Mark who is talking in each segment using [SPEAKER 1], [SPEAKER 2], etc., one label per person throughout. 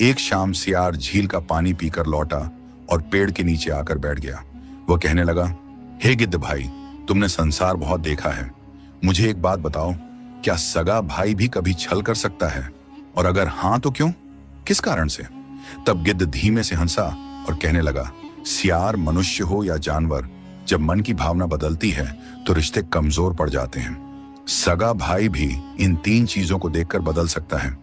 [SPEAKER 1] एक शाम सियार झील का पानी पीकर लौटा और पेड़ के नीचे आकर बैठ गया। वह कहने लगा, हे गिद्ध भाई, तुमने संसार बहुत देखा है। मुझे एक बात बताओ, क्या सगा भाई भी कभी छल कर सकता है? और अगर हां तो क्यों, किस कारण से? तब गिद्ध धीमे से हंसा और कहने लगा, सियार, मनुष्य हो या जानवर, जब मन की भावना बदलती है तो रिश्ते कमजोर पड़ जाते हैं। सगा भाई भी इन 3 चीजों को देखकर बदल सकता है।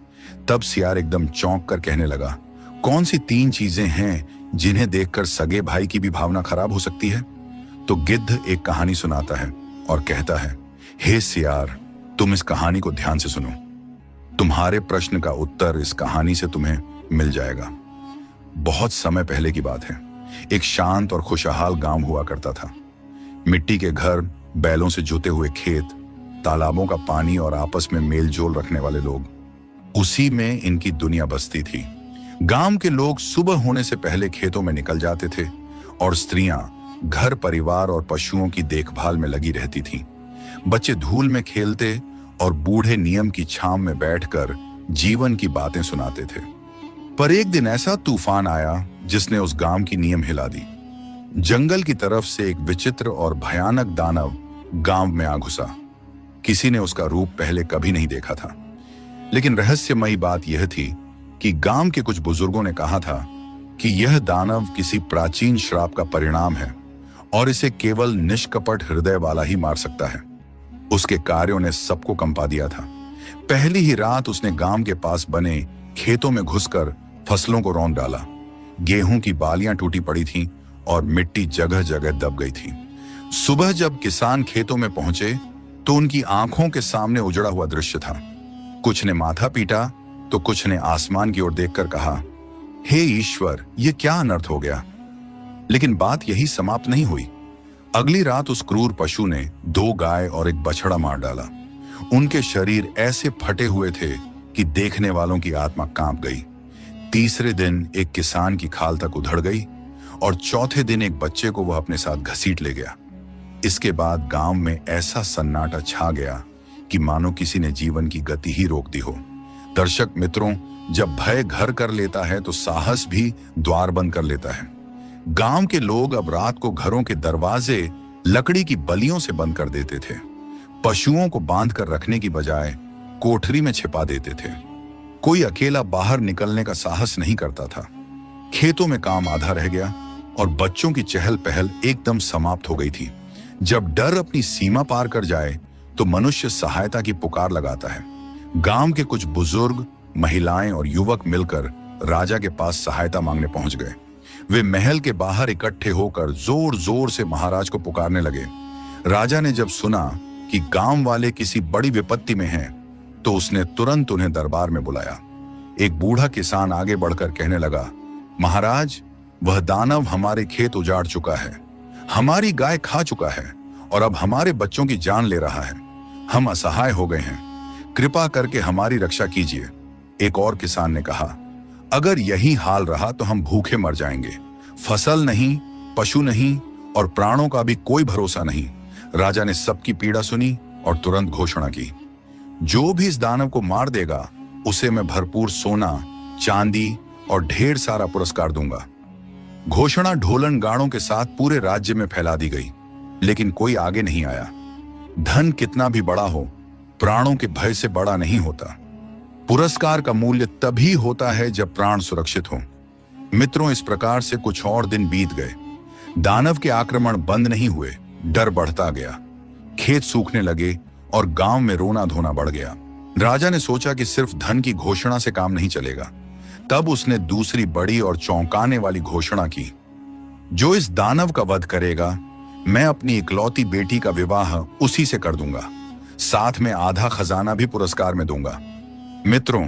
[SPEAKER 1] तब सियार एकदम चौंक कर कहने लगा, कौन सी 3 चीजें हैं जिन्हें देखकर सगे भाई की भी भावना खराब हो सकती है? तो गिद्ध एक कहानी सुनाता है और कहता है, हे सियार, तुम इस कहानी को ध्यान से सुनो। तुम्हारे प्रश्न का उत्तर इस कहानी से तुम्हें मिल जाएगा। बहुत समय पहले की बात है। एक शांत और खुशहाल गांव हुआ करता था। मिट्टी के घर, बैलों से जुते हुए खेत, तालाबों का पानी और आपस में मेल जोल रखने वाले लोग, उसी में इनकी दुनिया बसती थी। गांव के लोग सुबह होने से पहले खेतों में निकल जाते थे और स्त्रियां घर, परिवार और पशुओं की देखभाल में लगी रहती थीं। बच्चे धूल में खेलते और बूढ़े नियम की छांव में बैठकर जीवन की बातें सुनाते थे। पर एक दिन ऐसा तूफान आया जिसने उस गांव की नींव हिला दी। जंगल की तरफ से एक विचित्र और भयानक दानव गांव में आ घुसा। किसी ने उसका रूप पहले कभी नहीं देखा था, लेकिन रहस्यमयी बात यह थी कि गांव के कुछ बुजुर्गों ने कहा था कि यह दानव किसी प्राचीन श्राप का परिणाम है और इसे केवल निष्कपट हृदय वाला ही मार सकता है। उसके कार्यों ने सबको कंपा दिया था। पहली ही रात उसने गांव के पास बने खेतों में घुसकर फसलों को रौंद डाला। गेहूं की बालियां टूटी पड़ी थीं और मिट्टी जगह जगह दब गई थी। सुबह जब किसान खेतों में पहुंचे तो उनकी आंखों के सामने उजड़ा हुआ दृश्य था। कुछ ने माथा पीटा तो कुछ ने आसमान की ओर देखकर कहा, हे ईश्वर, ये क्या अनर्थ हो गया? लेकिन बात यही समाप्त नहीं हुई। अगली रात उस क्रूर पशु ने 2 गाय और एक बछड़ा मार डाला। उनके शरीर ऐसे फटे हुए थे कि देखने वालों की आत्मा कांप गई। तीसरे दिन एक किसान की खाल तक उधड़ गई और चौथे दिन एक बच्चे को वह अपने साथ घसीट ले गया। इसके बाद गांव में ऐसा सन्नाटा छा गया कि मानो किसी ने जीवन की गति ही रोक दी हो। दर्शक मित्रों, जब भय घर कर लेता है तो साहस भी द्वार बंद कर लेता है। गांव के लोग अब रात को घरों के दरवाजे लकड़ी की बलियों से बंद कर देते थे। पशुओं को बांध कर रखने की बजाय कोठरी में छिपा देते थे। कोई अकेला बाहर निकलने का साहस नहीं करता था। खेतों में काम आधा रह गया और बच्चों की चहल पहल एकदम समाप्त हो गई थी। जब डर अपनी सीमा पार कर जाए तो मनुष्य सहायता की पुकार लगाता है। गांव के कुछ बुजुर्ग, महिलाएं और युवक मिलकर राजा के पास सहायता मांगने पहुंच गए। वे महल के बाहर इकट्ठे होकर जोर जोर से महाराज को पुकारने लगे। राजा ने जब सुना कि गांव वाले किसी बड़ी विपत्ति में हैं, तो उसने तुरंत उन्हें दरबार में बुलाया। एक बूढ़ा किसान आगे बढ़कर कहने लगा, महाराज, वह दानव हमारे खेत उजाड़ चुका है, हमारी गाय खा चुका है और अब हमारे बच्चों की जान ले रहा है। हम असहाय हो गए हैं, कृपा करके हमारी रक्षा कीजिए। एक और किसान ने कहा, अगर यही हाल रहा तो हम भूखे मर जाएंगे। फसल नहीं, पशु नहीं और प्राणों का भी कोई भरोसा नहीं। राजा ने सबकी पीड़ा सुनी और तुरंत घोषणा की, जो भी इस दानव को मार देगा उसे मैं भरपूर सोना, चांदी और ढेर सारा पुरस्कार दूंगा। घोषणा ढोलन गाड़ों के साथ पूरे राज्य में फैला दी गई, लेकिन कोई आगे नहीं आया। धन कितना भी बड़ा हो, प्राणों के भय से बड़ा नहीं होता। पुरस्कार का मूल्य तभी होता है जब प्राण सुरक्षित हो। मित्रों, इस प्रकार से कुछ और दिन बीत गए। दानव के आक्रमण बंद नहीं हुए, डर बढ़ता गया। खेत सूखने लगे और गांव में रोना धोना बढ़ गया। राजा ने सोचा कि सिर्फ धन की घोषणा से काम नहीं चलेगा। तब उसने दूसरी बड़ी और चौंकाने वाली घोषणा की, जो इस दानव का वध करेगा, मैं अपनी इकलौती बेटी का विवाह उसी से कर दूंगा। साथ में आधा खजाना भी पुरस्कार में दूंगा। मित्रों,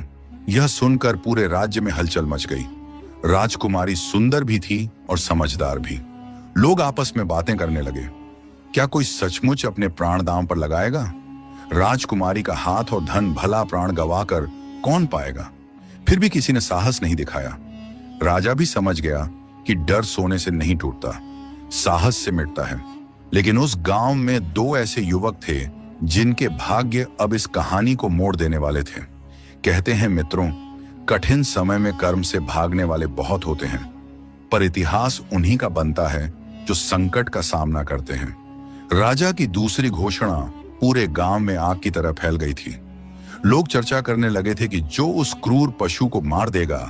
[SPEAKER 1] यह सुनकर पूरे राज्य में हलचल मच गई। राजकुमारी सुंदर भी थी और समझदार भी। लोग आपस में बातें करने लगे, क्या कोई सचमुच अपने प्राण दांव पर लगाएगा? राजकुमारी का हाथ और धन भला प्राण गवाकर कौन पाएगा? फिर भी किसी ने साहस नहीं दिखाया। राजा भी समझ गया कि डर सोने से नहीं टूटता, साहस से मिटता है। लेकिन उस गांव में 2 ऐसे युवक थे जिनके भाग्य अब इस कहानी को मोड़ देने वाले थे। कहते हैं मित्रों, कठिन समय में कर्म से भागने वाले बहुत होते हैं, पर इतिहास उन्हीं का बनता है जो संकट का सामना करते हैं। राजा की दूसरी घोषणा पूरे गांव में आग की तरह फैल गई थी। लोग चर्चा करने लगे थे कि जो उस क्रूर पशु को मार देगा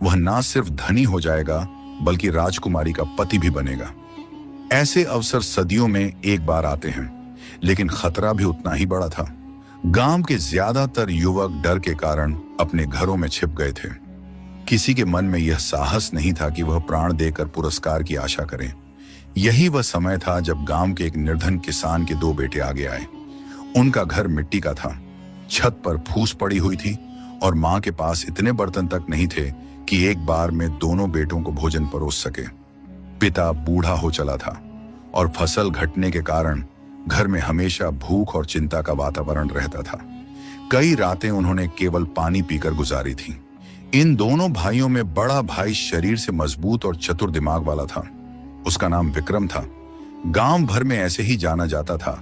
[SPEAKER 1] वह ना सिर्फ धनी हो जाएगा बल्कि राजकुमारी का पति भी बनेगा। ऐसे अवसर सदियों में एक बार आते हैं, लेकिन खतरा भी उतना ही बड़ा था। गांव के ज्यादातर युवक डर के कारण अपने घरों में छिप गए थे। किसी के मन में यह साहस नहीं था कि वह प्राण देकर पुरस्कार की आशा करें। यही वह समय था जब गांव के एक निर्धन किसान के 2 बेटे आगे आए। उनका घर मिट्टी का था, छत पर फूस पड़ी हुई थी और मां के पास इतने बर्तन तक नहीं थे कि एक बार में दोनों बेटों को भोजन परोस सके। पिता बूढ़ा हो चला था और फसल घटने के कारण घर में हमेशा भूख और चिंता का वातावरण रहता था। कई रातें उन्होंने केवल पानी पीकर गुजारी थी। इन दोनों भाइयों में बड़ा भाई शरीर से मजबूत और चतुर दिमाग वाला था। उसका नाम विक्रम था। गांव भर में ऐसे ही जाना जाता था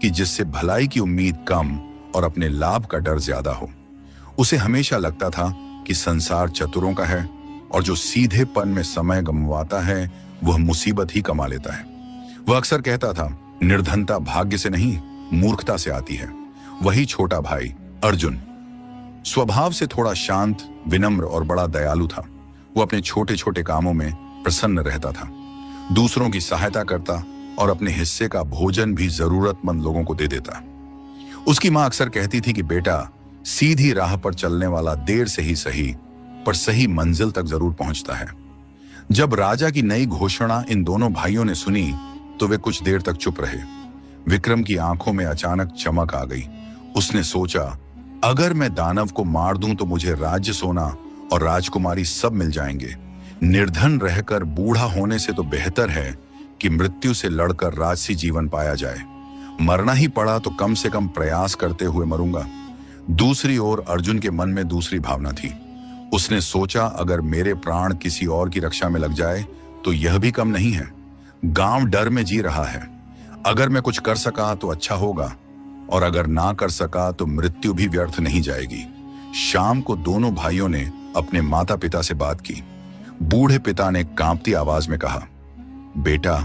[SPEAKER 1] कि जिससे भलाई की उम्मीद कम और अपने लाभ का डर ज्यादा हो। उसे हमेशा लगता था कि संसार चतुरों का है और जो सीधेपन में समय गंवाता है वह मुसीबत ही कमा लेता है। वह अक्सर कहता था, निर्धनता भाग्य से नहीं मूर्खता से आती है। वही छोटा भाई अर्जुन स्वभाव से थोड़ा शांत, विनम्र और बड़ा दयालु था। वो अपने छोटे छोटे कामों में प्रसन्न रहता था, दूसरों की सहायता करता और अपने हिस्से का भोजन भी जरूरतमंद लोगों को दे देता। उसकी मां अक्सर कहती थी कि बेटा, सीधी राह पर चलने वाला देर से ही सही पर सही मंजिल तक जरूर पहुंचता है। जब राजा की नई घोषणा इन दोनों भाइयों ने सुनी तो वे कुछ देर तक चुप रहे। विक्रम की आंखों में अचानक चमक आ गई। उसने सोचा, अगर मैं दानव को मार दूं तो मुझे राज्य, सोना और राजकुमारी सब मिल जाएंगे। निर्धन रहकर बूढ़ा होने से तो बेहतर है कि मृत्यु से लड़कर राजसी जीवन पाया जाए। मरना ही पड़ा तो कम से कम प्रयास करते हुए मरूंगा। दूसरी ओर अर्जुन के मन में दूसरी भावना थी। उसने सोचा, अगर मेरे प्राण किसी और की रक्षा में लग जाए तो यह भी कम नहीं है। गांव डर में जी रहा है। अगर मैं कुछ कर सका तो अच्छा होगा और अगर ना कर सका तो मृत्यु भी व्यर्थ नहीं जाएगी। शाम को दोनों भाइयों ने अपने माता पिता से बात की। बूढ़े पिता ने कांपती आवाज में कहा, बेटा,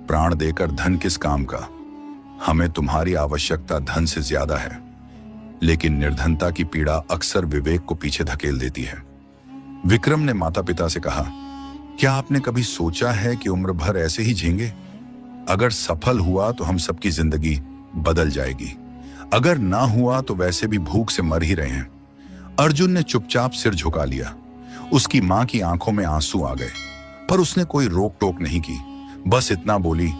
[SPEAKER 1] प्राण देकर धन किस काम का? हमें तुम्हारी आवश्यकता धन से ज्यादा है, लेकिन निर्धनता की पीड़ा अक्सर विवेक को पीछे धकेल देती है। विक्रम ने माता पिता से कहा, क्या आपने कभी सोचा है कि उम्र भर ऐसे ही झेंगे? अगर सफल हुआ तो हम सबकी जिंदगी बदल जाएगी, अगर ना हुआ तो वैसे भी भूख से मर ही रहे हैं। अर्जुन ने चुपचाप सिर झुका लिया। उसकी मां की आंखों में आंसू आ गए, पर उसने कोई रोक टोक नहीं की। बस इतना बोली,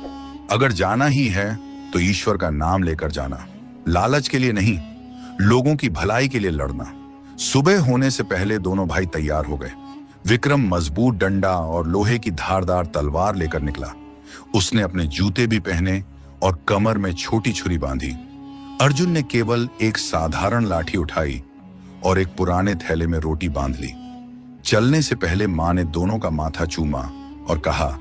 [SPEAKER 1] अगर जाना ही है तो ईश्वर का नाम लेकर जाना, लालच के लिए नहीं, लोगों की भलाई के लिए लड़ना। सुबह होने से पहले दोनों भाई तैयार हो गए। विक्रम मजबूत डंडा और लोहे की धारदार तलवार लेकर निकला। उसने अपने जूते भी पहने और कमर में छोटी छुरी बांधी। अर्जुन ने केवल एक साधारण लाठी उठाई और एक पुराने थैले में रोटी बांध ली। चलने से पहले मां ने दोनों का माथा चूमा और कहा,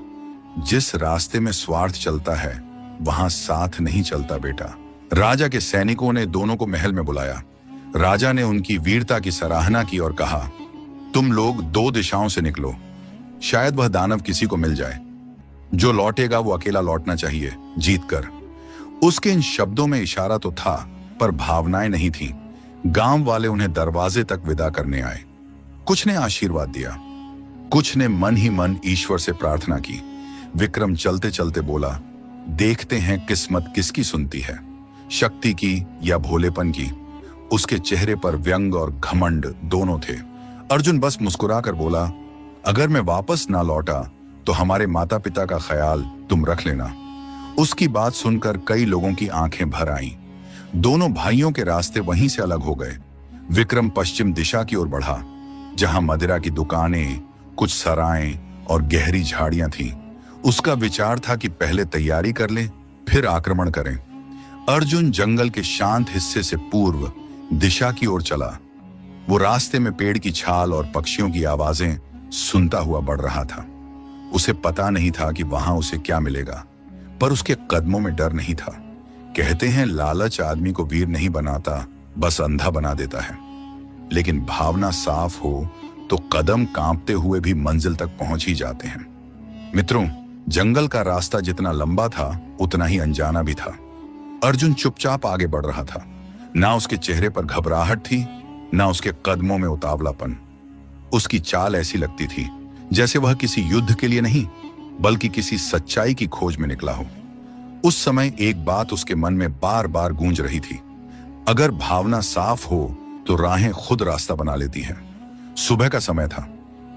[SPEAKER 1] जिस रास्ते में स्वार्थ चलता है वहां साथ नहीं चलता बेटा। राजा के सैनिकों ने दोनों को महल में बुलाया। राजा ने उनकी वीरता की सराहना की और कहा, तुम लोग 2 दिशाओं से निकलो, शायद वह दानव किसी को मिल जाए। जो लौटेगा वो अकेला लौटना चाहिए, जीतकर। उसके इन शब्दों में इशारा तो था, पर भावनाएं नहीं थीं। गांव वाले उन्हें दरवाजे तक विदा करने आए। कुछ ने आशीर्वाद दिया, कुछ ने मन ही मन ईश्वर से प्रार्थना की। विक्रम चलते चलते बोला, देखते हैं किस्मत किसकी सुनती है, शक्ति की या भोलेपन की। उसके चेहरे पर व्यंग और घमंड दोनों थे। अर्जुन बस मुस्कुराकर बोला, अगर मैं वापस ना लौटा तो हमारे माता पिता का ख्याल तुम रख लेना। उसकी बात सुनकर कई लोगों की आंखें भर आईं। दोनों भाइयों के रास्ते वहीं से अलग हो गए। विक्रम पश्चिम दिशा की ओर बढ़ा, जहां मदिरा की दुकानें, कुछ सराएं और गहरी झाड़ियां थीं। उसका विचार था कि पहले तैयारी कर लें, फिर आक्रमण करें। अर्जुन जंगल के शांत हिस्से से पूर्व दिशा की ओर चला। वो रास्ते में पेड़ की छाल और पक्षियों की आवाजें सुनता हुआ बढ़ रहा था। उसे पता नहीं था कि वहां उसे क्या मिलेगा, पर उसके कदमों में डर नहीं था। कहते हैं, लालच आदमी को वीर नहीं बनाता, बस अंधा बना देता है। लेकिन भावना साफ हो तो कदम कांपते हुए भी मंजिल तक पहुंच ही जाते हैं। मित्रों, जंगल का रास्ता जितना लंबा था उतना ही अनजाना भी था। अर्जुन चुपचाप आगे बढ़ रहा था। ना उसके चेहरे पर घबराहट थी, ना उसके कदमों में उतावलापन। उसकी चाल ऐसी लगती थी जैसे वह किसी युद्ध के लिए नहीं, बल्कि किसी सच्चाई की खोज में निकला हो। उस समय एक बात उसके मन में बार बार गूंज रही थी, अगर भावना साफ हो तो राहें खुद रास्ता बना लेती हैं। सुबह का समय था।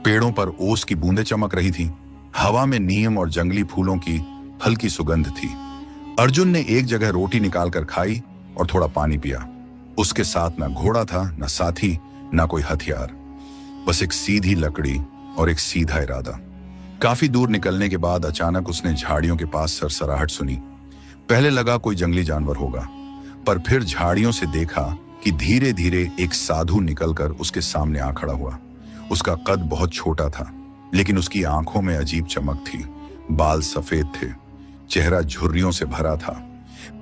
[SPEAKER 1] पेड़ों पर ओस की बूंदें चमक रही थी। हवा में नीम और जंगली फूलों की हल्की सुगंध थी। अर्जुन ने एक जगह रोटी निकालकर खाई और थोड़ा पानी पिया। उसके साथ ना घोड़ा था, ना साथी, ना कोई हथियार, बस एक सीधी लकड़ी और एक सीधा इरादा। काफी दूर निकलने के बाद अचानक उसने झाड़ियों के पास सरसराहट सुनी। पहले लगा कोई जंगली जानवर होगा, पर फिर झाड़ियों से देखा कि धीरे धीरे एक साधु निकलकर उसके सामने आ खड़ा हुआ। उसका कद बहुत छोटा था, लेकिन उसकी आंखों में अजीब चमक थी। बाल सफेद थे, चेहरा झुर्रियों से भरा था।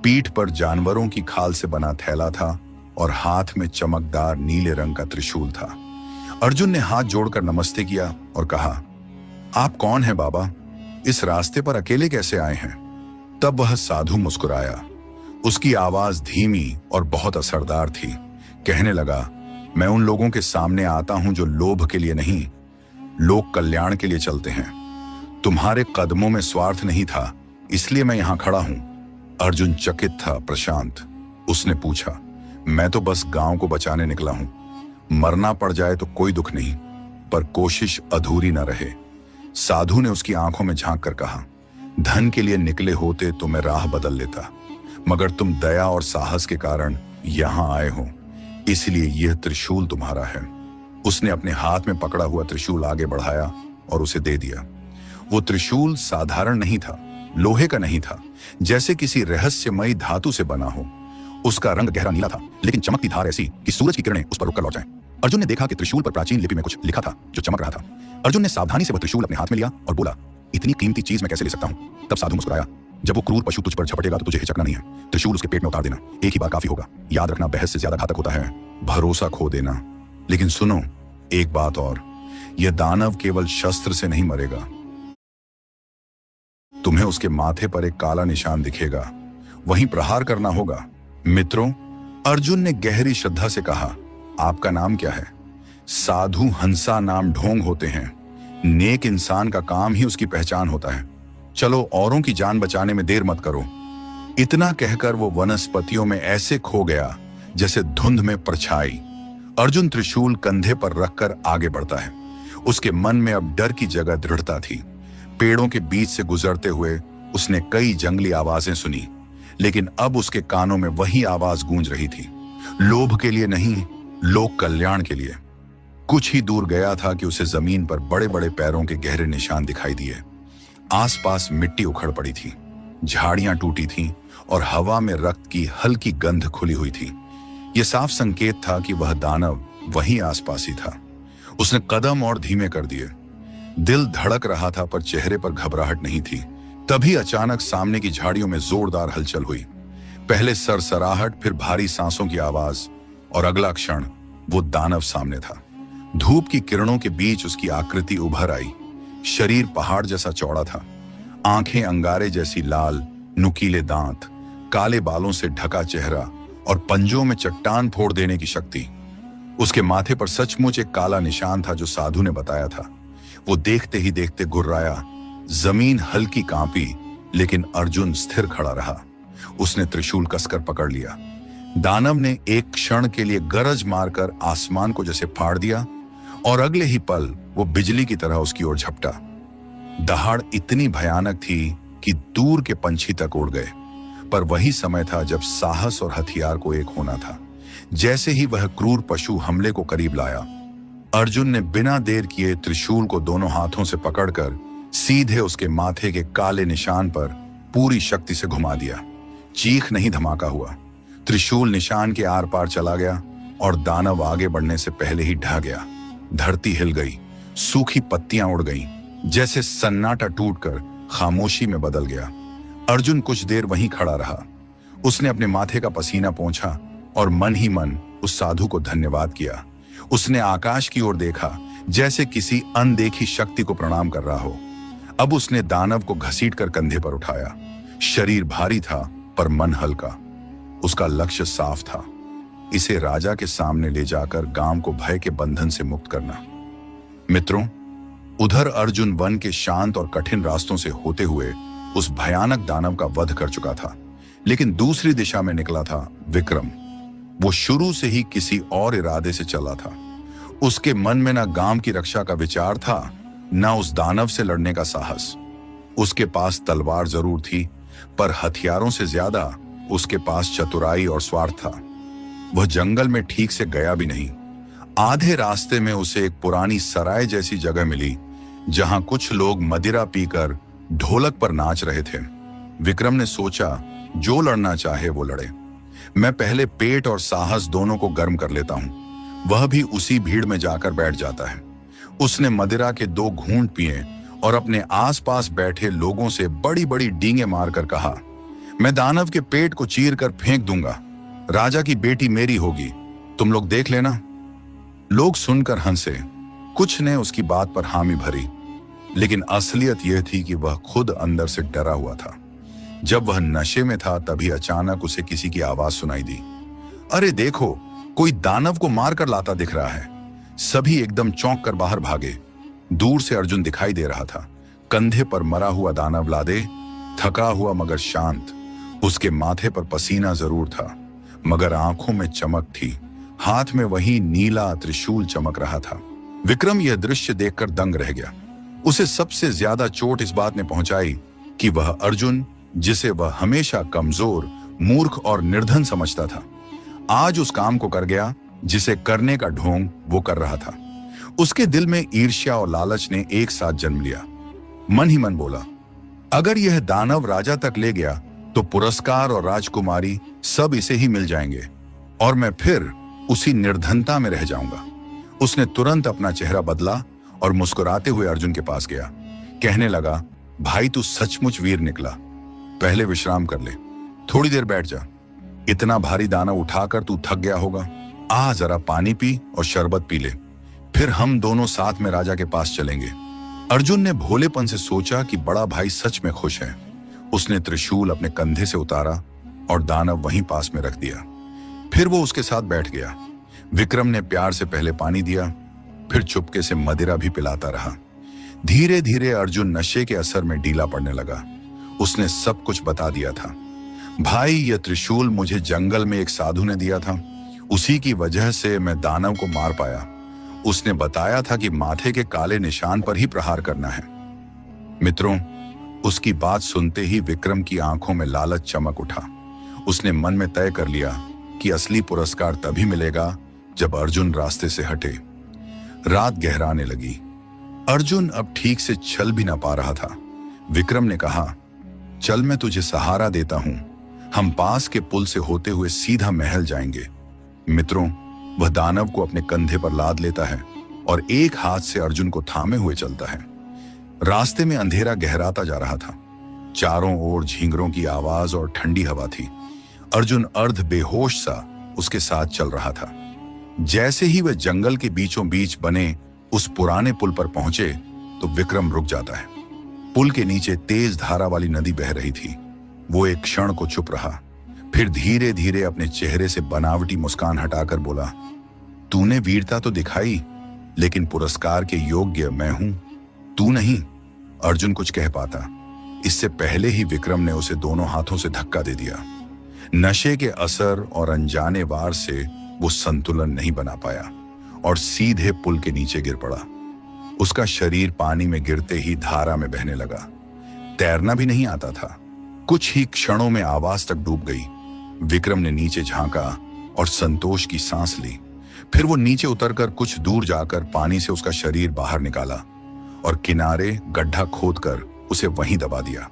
[SPEAKER 1] पीठ पर जानवरों की खाल से बना थैला था और हाथ में चमकदार नीले रंग का त्रिशूल था। अर्जुन ने हाथ जोड़कर नमस्ते किया और कहा, आप कौन हैं बाबा? इस रास्ते पर अकेले कैसे आए हैं? तब वह साधु मुस्कुराया। उसकी आवाज धीमी और बहुत असरदार थी। कहने लगा, मैं उन लोगों के सामने आता हूं जो लोभ के लिए नहीं, लोक कल्याण के लिए चलते हैं। तुम्हारे कदमों में स्वार्थ नहीं था, इसलिए मैं यहां खड़ा हूं। अर्जुन चकित था, प्रशांत। उसने पूछा, मैं तो बस गांव को बचाने निकला हूं। मरना पड़ जाए तो कोई दुख नहीं, पर कोशिश अधूरी न रहे। साधु ने उसकी आंखों में झांक कर कहा, धन के लिए निकले होते तो मैं राह बदल लेता, मगर तुम दया और साहस के कारण यहां आए हो, इसलिए यह त्रिशूल तुम्हारा है। उसने अपने हाथ में पकड़ा हुआ त्रिशूल आगे बढ़ाया और उसे दे दिया। वो त्रिशूल साधारण नहीं था, लोहे का नहीं था, जैसे किसी रहस्यमयी धातु से बना हो। उसका रंग गहरा नीला था, लेकिन चमकती धार ऐसी कि सूरज की किरणें उस पर रुककर लौट जाएं। अर्जुन ने देखा कि त्रिशूल पर प्राचीन लिपि में कुछ लिखा था जो चमक रहा था। अर्जुन ने सावधानी से वह त्रिशूल अपने हाथ में लिया और बोला, इतनी कीमती चीज मैं कैसे ले सकता हूं? तब साधु मुस्कुराया, जब वो क्रूर पशु तुझ पर झपटेगा तो तुझे हिचकना नहीं है। त्रिशूल उसके पेट में उतार देना, एक ही बार काफी होगा। याद रखना, बहस से ज्यादा घातक होता है भरोसा खो देना। लेकिन सुनो, एक बात और, यह दानव केवल शस्त्र से नहीं मरेगा, तुम्हें उसके माथे पर एक काला निशान दिखेगा, वहीं प्रहार करना होगा। मित्रों, अर्जुन ने गहरी श्रद्धा से कहा, आपका नाम क्या है? साधु हंसा नाम ढोंग होते हैं। नेक इंसान का काम ही उसकी पहचान होता है। चलो, औरों की जान बचाने में देर मत करो। इतना कहकर वो वनस्पतियों में ऐसे खो गया जैसे धुंध में परछाई। अर्जुन त्रिशूल कंधे पर रखकर आगे बढ़ता है। उसके मन में अब डर की जगह दृढ़ता थी। पेड़ों के बीच से गुजरते हुए उसने कई जंगली आवाजें सुनी, लेकिन अब उसके कानों में वही आवाज गूंज रही थी, लोभ के लिए नहीं, लोक कल्याण के लिए। कुछ ही दूर गया था कि उसे जमीन पर बड़े बड़े पैरों के गहरे निशान दिखाई दिए। आसपास मिट्टी उखड़ पड़ी थी, झाड़ियां टूटी थीं और हवा में रक्त की हल्की गंध खुली हुई थी। यह साफ संकेत था कि वह दानव वहीं आसपास ही था। उसने कदम और धीमे कर दिए। दिल धड़क रहा था, पर चेहरे पर घबराहट नहीं थी। तभी अचानक सामने की झाड़ियों में जोरदार हलचल हुई। पहले सरसराहट, फिर भारी सांसों की आवाज, और अगला क्षण वो दानव सामने था। धूप की किरणों के बीच उसकी आकृति उभर आई। शरीर पहाड़ जैसा चौड़ा था, आंखें अंगारे जैसी लाल, नुकीले दांत, काले बालों से ढका चेहरा और पंजों में चट्टान फोड़ देने की शक्ति। उसके माथे पर सचमुच एक काला निशान था जो साधु ने बताया था। वो देखते ही देखते गुर्राया। जमीन हल्की कांपी, लेकिन अर्जुन स्थिर खड़ा रहा। उसने त्रिशूल कसकर पकड़ लिया। दानव ने एक क्षण के लिए गरज मारकर आसमान को जैसे फाड़ दिया, और अगले ही पल वो बिजली की तरह उसकी ओर झपटा। दहाड़ इतनी भयानक थी कि दूर के पंछी तक उड़ गए। पर वही समय था जब साहस और हथियार को एक होना था। जैसे ही वह क्रूर पशु हमले को करीब लाया, अर्जुन ने बिना देर किए त्रिशूल को दोनों हाथों से पकड़कर सीधे उसके माथे के काले निशान पर पूरी शक्ति से घुमा दिया। चीख नहीं, धमाका हुआ। त्रिशूल निशान के आर पार चला गया और दानव आगे बढ़ने से पहले ही ढह गया। धरती हिल गई, सूखी पत्तियां उड़ गईं, जैसे सन्नाटा टूटकर खामोशी में बदल गया। अर्जुन कुछ देर वहीं खड़ा रहा। उसने अपने माथे का पसीना पोंछा और मन ही मन उस साधु को धन्यवाद किया। उसने आकाश की ओर देखा, जैसे किसी अनदेखी शक्ति को प्रणाम कर रहा हो। अब उसने दानव को घसीटकर कंधे पर उठाया। शरीर भारी था पर मन हल्का। उसका लक्ष्य साफ था, इसे राजा के सामने ले जाकर गांव को भय के बंधन से मुक्त करना। मित्रों, उधर अर्जुन वन के शांत और कठिन रास्तों से होते हुए उस भयानक दानव का वध कर चुका था, लेकिन दूसरी दिशा में निकला था विक्रम। वो शुरू से ही किसी और इरादे से चला था। उसके मन में ना गांव की रक्षा का विचार था, ना उस दानव से लड़ने का साहस। उसके पास तलवार जरूर थी, पर हथियारों से ज्यादा उसके पास चतुराई और स्वार्थ था। वह जंगल में ठीक से गया भी नहीं। आधे रास्ते में उसे एक पुरानी सराय जैसी जगह मिली, जहां कुछ लोग मदिरा पीकर ढोलक पर नाच रहे थे। विक्रम ने सोचा, जो लड़ना चाहे वो लड़े। मैं पहले पेट और साहस दोनों को गर्म कर लेता हूं। वह भी उसी भीड़ में जाकर बैठ जाता है। उसने मदिरा के 2 घूंट पिए और अपने आसपास बैठे लोगों से बड़ी बड़ी डींगे मारकर कहा, मैं दानव के पेट को चीर कर फेंक दूंगा। राजा की बेटी मेरी होगी, तुम लोग देख लेना। लोग सुनकर हंसे। कुछ ने उसकी बात पर हामी भरी, लेकिन असलियत यह थी कि वह खुद अंदर से डरा हुआ था। जब वह नशे में था तभी अचानक उसे किसी की आवाज सुनाई दी, अरे देखो, कोई दानव को मारकर लाता दिख रहा है। सभी एकदम चौंक कर बाहर भागे। दूर से अर्जुन दिखाई दे रहा था, कंधे पर मरा हुआ दानव लादे, थका हुआ मगर शांत। उसके माथे पर पसीना जरूर था, मगर आंखों में चमक थी। हाथ में वही नीला त्रिशूल चमक रहा था। विक्रम यह दृश्य देखकर दंग रह गया। उसे सबसे ज्यादा चोट इस बात ने पहुंचाई कि वह अर्जुन, जिसे वह हमेशा कमजोर, मूर्ख और निर्धन समझता था, आज उस काम को कर गया जिसे करने का ढोंग वो कर रहा था। उसके दिल में ईर्ष्या और लालच ने एक साथ जन्म लिया। मन ही मन बोला, अगर यह दानव राजा तक ले गया तो पुरस्कार और राजकुमारी सब इसे ही मिल जाएंगे और मैं फिर उसी निर्धनता में रह जाऊंगा। उसने तुरंत अपना चेहरा बदला और मुस्कुराते हुए अर्जुन के पास गया। कहने लगा, भाई तू सचमुच वीर निकला। पहले विश्राम कर ले, थोड़ी देर बैठ जा। इतना भारी दानव उठाकर तू थक गया होगा। आ जरा पानी पी और शरबत पी ले, फिर हम दोनों साथ में राजा के पास चलेंगे। अर्जुन ने भोलेपन से सोचा कि बड़ा भाई सच में खुश है। उसने त्रिशूल अपने कंधे से उतारा और दानव वहीं पास में रख दिया। फिर वो उसके साथ बैठ गया। विक्रम ने प्यार से पहले पानी दिया, फिर चुपके से मदिरा भी पिलाता रहा। धीरे धीरे अर्जुन नशे के असर में ढीला पड़ने लगा। उसने सब कुछ बता दिया था। भाई, यह त्रिशूल मुझे जंगल में एक साधु ने दिया था, उसी की वजह से मैं दानव को मार पाया। उसने बताया था कि माथे के काले निशान पर ही प्रहार करना है। मित्रों, उसकी बात सुनते ही विक्रम की आंखों में लालच चमक उठा। उसने मन में तय कर लिया कि असली पुरस्कार तभी मिलेगा जब अर्जुन रास्ते से हटे। रात गहराने लगी। अर्जुन अब ठीक से चल भी ना पा रहा था। विक्रम ने कहा, चल मैं तुझे सहारा देता हूं। हम पास के पुल से होते हुए सीधा महल जाएंगे। मित्रों, वह दानव को अपने कंधे पर लाद लेता है और एक हाथ से अर्जुन को थामे हुए चलता है। रास्ते में अंधेरा गहराता जा रहा था। चारों ओर झींगरों की आवाज और ठंडी हवा थी। अर्जुन अर्ध बेहोश सा उसके साथ चल रहा था। जैसे ही वह जंगल के बीचों बीच बने उस पुराने पुल पर पहुंचे तो विक्रम रुक जाता है। पुल के नीचे तेज धारा वाली नदी बह रही थी। वो एक क्षण को चुप रहा, फिर धीरे धीरे अपने चेहरे से बनावटी मुस्कान हटाकर बोला, तूने वीरता तो दिखाई, लेकिन पुरस्कार के योग्य मैं हूं, तू नहीं। अर्जुन कुछ कह पाता, इससे पहले ही विक्रम ने उसे दोनों हाथों से धक्का दे दिया। नशे के असर और अनजाने वार से वो संतुलन नहीं बना पाया और सीधे पुल के नीचे गिर पड़ा। उसका शरीर पानी में गिरते ही धारा में बहने लगा। तैरना भी नहीं आता था। कुछ ही क्षणों में आवाज तक डूब गई। विक्रम ने नीचे झांका और संतोष की सांस ली। फिर वो नीचे उतरकर कुछ दूर जाकर पानी से उसका शरीर बाहर निकाला और किनारे गड्ढा खोदकर उसे वहीं दबा दिया।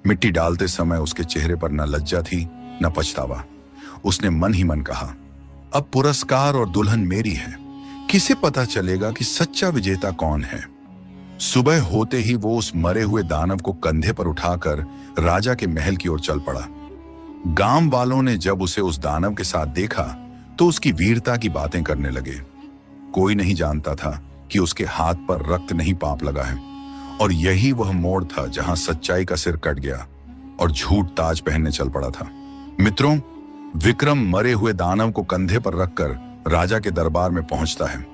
[SPEAKER 1] मिट्टी डालते समय उसके चेहरे पर न लज्जा थी न पछतावा। उसने मन ही मन कहा, अब पुरस्कार और दुल्हन मेरी है। किसे पता चलेगा कि सच्चा विजेता कौन है। सुबह होते ही वो उस मरे हुए दानव को कंधे पर उठाकर राजा के महल की ओर चल पड़ा। गांव वालों ने जब उसे उस दानव के साथ देखा तो उसकी वीरता की बातें करने लगे। कोई नहीं जानता था कि उसके हाथ पर रक्त नहीं पाप लगा है। और यही वह मोड़ था जहां सच्चाई का सिर कट गया और झूठ ताज पहनने चल पड़ा था। मित्रों, विक्रम मरे हुए दानव को कंधे पर रखकर राजा के दरबार में पहुंचता है।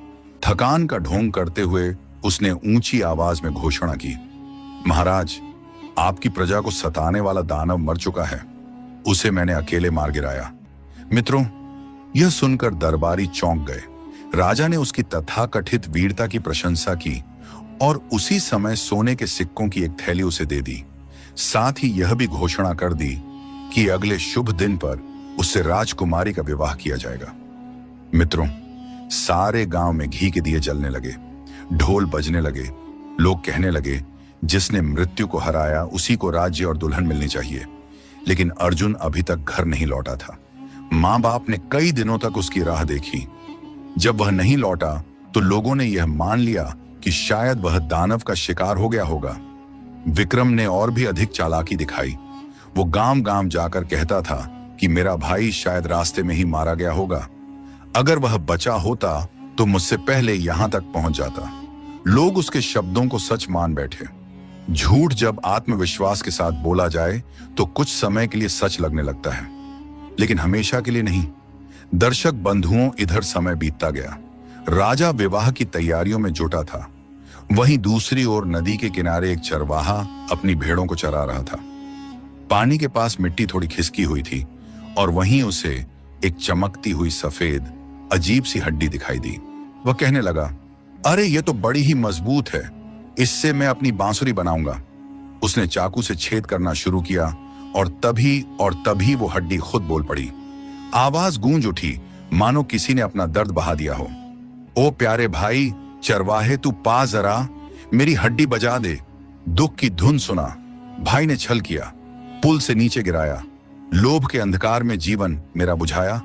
[SPEAKER 1] थकान का ढोंग करते हुए उसने ऊंची आवाज में घोषणा की, महाराज, आपकी प्रजा को सताने वाला दानव मर चुका है। उसे मैंने अकेले मार गिराया। मित्रों, यह सुनकर दरबारी चौंक गए। राजा ने उसकी तथाकथित वीरता की प्रशंसा की और उसी समय सोने के सिक्कों की एक थैली उसे दे दी। साथ ही यह भी घोषणा कर दी कि अगले शुभ दिन पर उससे राजकुमारी का विवाह किया जाएगा। मित्रों, सारे गांव में घी के दिए जलने लगे, ढोल बजने लगे। लोग कहने लगे, जिसने मृत्यु को हराया उसी को राज्य और दुल्हन मिलनी चाहिए। लेकिन अर्जुन अभी तक घर नहीं लौटा था। मां बाप ने कई दिनों तक उसकी राह देखी। जब वह नहीं लौटा तो लोगों ने यह मान लिया कि शायद वह दानव का शिकार हो गया होगा। विक्रम ने और भी अधिक चालाकी दिखाई। वो गांव गांव जाकर कहता था कि मेरा भाई शायद रास्ते में ही मारा गया होगा। अगर वह बचा होता तो मुझसे पहले यहां तक पहुंच जाता। लोग उसके शब्दों को सच मान बैठे। झूठ जब आत्मविश्वास के साथ बोला जाए तो कुछ समय के लिए सच लगने लगता है, लेकिन हमेशा के लिए नहीं। दर्शक बंधुओं, इधर समय बीतता गया। राजा विवाह की तैयारियों में जुटा था। वहीं दूसरी ओर नदी के किनारे एक चरवाहा अपनी भेड़ों को चरा रहा था। पानी के पास मिट्टी थोड़ी खिसकी हुई थी और वहीं उसे एक चमकती हुई सफेद अजीब सी हड्डी दिखाई दी। वह कहने लगा, अरे ये तो बड़ी ही मजबूत है, इससे मैं अपनी बांसुरी बनाऊंगा। उसने चाकू से छेद करना शुरू किया और तभी वो हड्डी खुद बोल पड़ी। आवाज गूंज उठी मानो किसी ने अपना दर्द बहा दिया हो। ओ प्यारे भाई चरवाहे, तू पा जरा, मेरी हड्डी बजा दे। दुख की धुन सुना। भाई ने छल किया, पुल से नीचे गिराया, लोभ के अंधकार में जीवन मेरा बुझाया।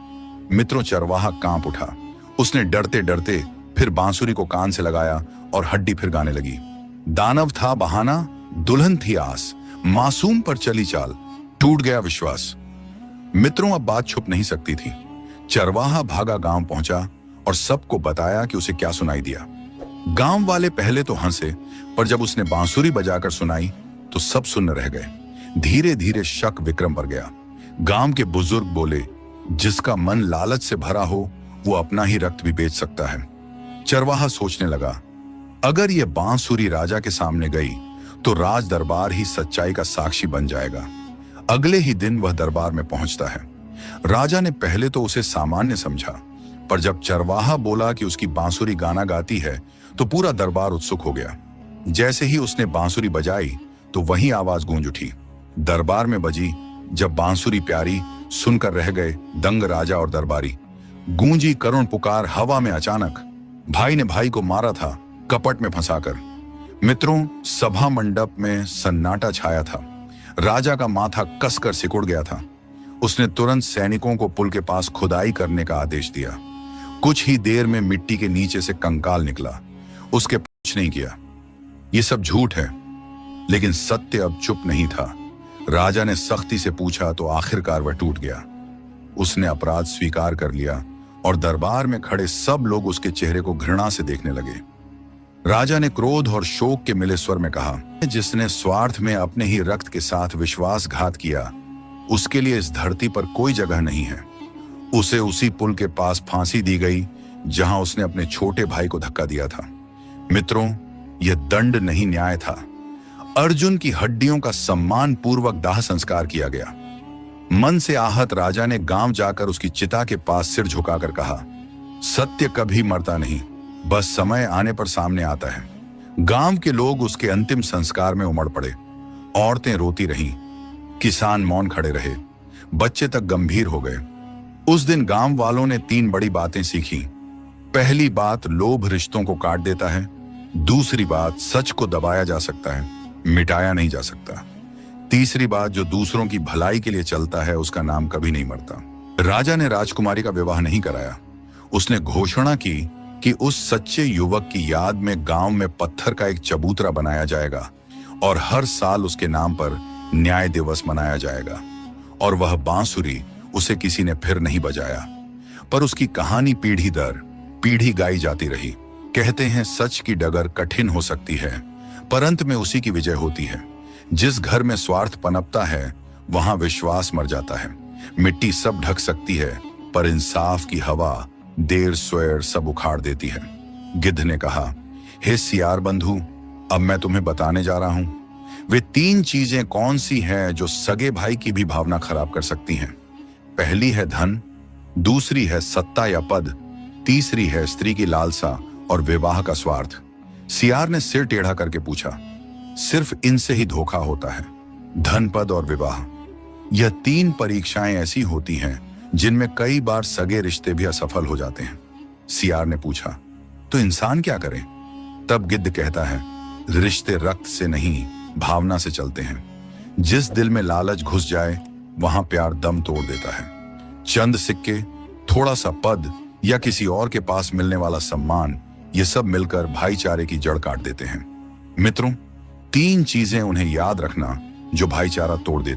[SPEAKER 1] मित्रों, चरवाहा कांप उठा। उसने डरते डरते फिर बांसुरी को कान से लगाया और हड्डी फिर गाने लगी। दानव था बहाना, दुल्हन थी आस, मासूम पर चली चाल, टूट गया विश्वास। मित्रों, अब बात छुप नहीं सकती थी। चरवाहा भागा गांव पहुंचा और सबको बताया कि उसे क्या सुनाई दिया। गांव वाले पहले तो हंसे, पर जब उसने बांसुरी बजाकर सुनाई तो सब सुन्न रह गए। धीरे धीरे शक विक्रम पर गया। गांव के बुजुर्ग बोले, जिसका मन लालच से भरा हो वो अपना ही रक्त भी बेच सकता है। चरवाहा सोचने लगा, अगर ये बांसुरी राजा के सामने गई तो राज दरबार ही सच्चाई का साक्षी बन जाएगा। अगले ही दिन वह दरबार में पहुंचता है। राजा ने पहले तो उसे सामान्य समझा, पर जब चरवाहा बोला कि उसकी बांसुरी गाना गाती है तो पूरा दरबार उत्सुक हो गया। जैसे ही उसने बांसुरी बजाई तो वही आवाज गूंज उठी। दरबार में बजी। जब बांसुरी प्यारी सुनकर रह गए दंग राजा और दरबारी। गूंजी करुण पुकार हवा में अचानक। भाई ने भाई को मारा था कपट में फंसाकर। मित्रों, सभा मंडप में सन्नाटा छाया था। राजा का माथा कसकर सिकुड़ गया था। उसने तुरंत सैनिकों को पुल के पास खुदाई करने का आदेश दिया। कुछ ही देर में मिट्टी के नीचे से कंकाल निकला। उसके कुछ नहीं किया। ये सब झूठ है, लेकिन सत्य अब चुप नहीं था। राजा ने सख्ती से पूछा तो आखिरकार वह टूट गया। उसने अपराध स्वीकार कर लिया और दरबार में खड़े सब लोग उसके चेहरे को घृणा से देखने लगे। राजा ने क्रोध और शोक के मिले स्वर में कहा, जिसने स्वार्थ में अपने ही रक्त के साथ विश्वासघात किया उसके लिए इस धरती पर कोई जगह नहीं है। उसे उसी पुल के पास फांसी दी गई जहां उसने अपने छोटे भाई को धक्का दिया था। मित्रों, यह दंड नहीं, न्याय था। अर्जुन की हड्डियों का सम्मान पूर्वक दाह संस्कार किया गया। मन से आहत राजा ने गांव जाकर उसकी चिता के पास सिर झुकाकर कहा, सत्य कभी मरता नहीं, बस समय आने पर सामने आता है। गांव के लोग उसके अंतिम संस्कार में उमड़ पड़े। औरतें रोती रहीं, किसान मौन खड़े रहे, बच्चे तक गंभीर हो गए। उस दिन गांव वालों ने 3 बड़ी बातें सीखी। पहली बात, लोभ रिश्तों को काट देता है। दूसरी बात, सच को दबाया जा सकता है, मिटाया नहीं जा सकता। तीसरी बात, जो दूसरों की भलाई के लिए चलता है उसका नाम कभी नहीं मरता। राजा ने राजकुमारी का विवाह नहीं कराया। उसने घोषणा की कि उस सच्चे युवक की याद में गांव में पत्थर का एक चबूतरा बनाया जाएगा और हर साल उसके नाम पर न्याय दिवस मनाया जाएगा। और वह बांसुरी उसे किसी ने फिर नहीं बजाया, पर उसकी कहानी पीढ़ी दर पीढ़ी गाई जाती रही। कहते हैं सच की डगर कठिन हो सकती है, पर अंत में उसी की विजय होती है। जिस घर में स्वार्थ पनपता है वहां विश्वास मर जाता है। मिट्टी सब ढक सकती है, पर इंसाफ की हवा देर स्वेर सब उखाड़ देती है। गिद्ध ने कहा, हे सियार बंधु, अब मैं तुम्हें बताने जा रहा हूं वे 3 चीजें कौन सी हैं जो सगे भाई की भी भावना खराब कर सकती हैं। पहली है धन, दूसरी है सत्ता या पद, तीसरी है स्त्री की लालसा और विवाह का स्वार्थ। सियार ने सिर टेढ़ा करके पूछा, सिर्फ इनसे ही धोखा होता है? धन, पद और विवाह, यह 3 परीक्षाएं ऐसी होती हैं जिनमें कई बार सगे रिश्ते भी असफल हो जाते हैं। सियार ने पूछा, तो इंसान क्या करे? तब गिद्ध कहता है, रिश्ते रक्त से नहीं भावना से चलते हैं। जिस दिल में लालच घुस जाए वहां प्यार दम तोड़ देता है। चंद सिक्के, थोड़ा सा पद या किसी और के पास मिलने वाला सम्मान, ये सब मिलकर भाईचारे की जड़ काट देते हैं। मित्रों, 3 चीजें उन्हें याद रखना जो भाईचारा तोड़ देती